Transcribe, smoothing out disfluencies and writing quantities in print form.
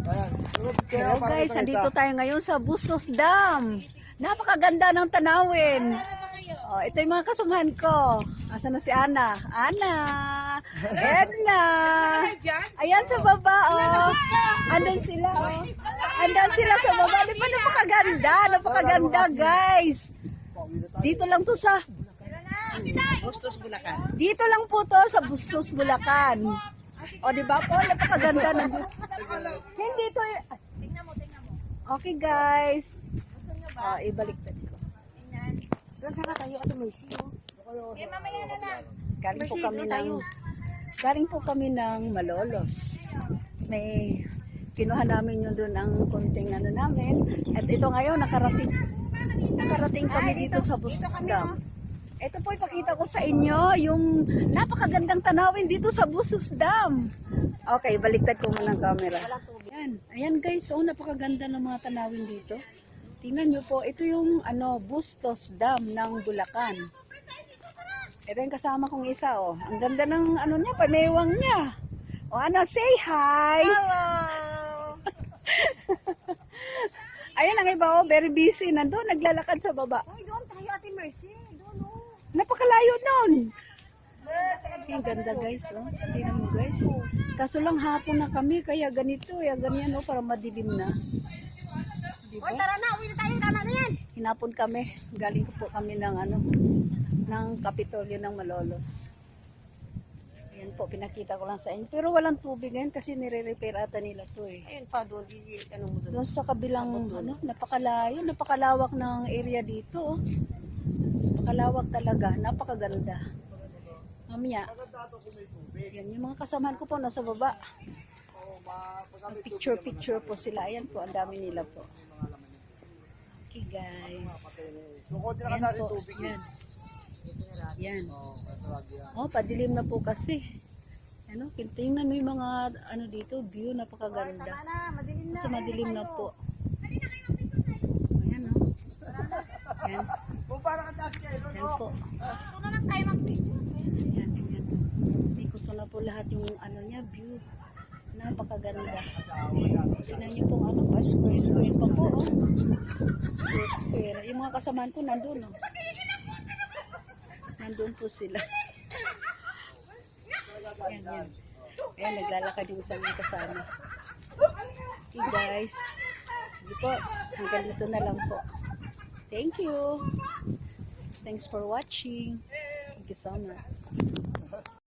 Hello guys, andito tayo ngayon sa Bustos Dam. Napakaganda ng tanawin. Oh, ito yung mga kasamahan ko. Asan na si Ana? Ana! Edna! Ayan sa baba, oh. Andun sila, oh. Andun sila sa baba. Di ba napakaganda? Napakaganda, guys. Dito lang to sa Bustos Bulacan. Dito lang po to sa Bustos, Bulacan. O, di ba po? Napakaganda ng hindi to. Tingnan mo. Okay, guys. Ibaliktad ko. Doon saka tayo at Mercy. Eh, mamaya na lang. Galing po kami ng Malolos. May kinuha namin yun doon ang konting ano namin. At ito ngayon, nakarating kami dito sa Bustos Dam. Ito po ipakita ko sa inyo yung napakagandang tanawin dito sa Bustos Dam. Okay, baliktad ko muna ang camera. Ayan guys, so napakaganda ng mga tanawin dito. Tingnan nyo po, ito yung Bustos Dam ng Bulacan. Ito yung kasama kong isa, oh. Ang ganda ng niya, panewang niya. O say hi! Hello! Ayan ang iba, oh, very busy. Nandun, naglalakad sa baba. Ay, doon tayo Ate Mercy. Doon, oh. Napakalayo nun. Ang ganda guys, oh. Tingnan mo guys. Kaso lang hapon na kami, kaya ganito, ganyan, oh, para madilim na. Diba? Hoy, tara na, uwi na tayo. Tama na yan. Hinapon kami. Galing po kami ng ng Kapitolyo ng Malolos. Ayan po, pinakita ko lang sa inyo. Pero walang tubig ngayon kasi nire-repair ata nila to eh. Ayun pa, doon. Ano mo doon? Doon sa kabilang, napakalayo, napakalawak ng area dito. Oh. Napakalawak talaga, napakaganda. Mamaya, yan yung mga kasamahan ko po nasa baba. Picture po sila. Ayan po, ang dami nila po. Okay guys. Ayan po, yan. Yan. Oh, padilim na po kasi. Tingnan mo yung mga dito, view, napakaganda. Tama na, madilim na. Kasi madilim na po. Ayan, oh. Ayan. Ayan po. Ito na lang tayo mag-video. Ayan, ayan. Ikot ko na po lahat yung niya, view. Napakaganda. Tingnan niyo po square pa po, oh. Square. Yung mga kasamahan ko nandun, oh. Nandun po sila. Ayan, yan. Ayan, naglalakad yung isang kasama. Okay guys. Sige po, hanggang dito na lang po. Thank you. Thanks for watching. Thank you so much.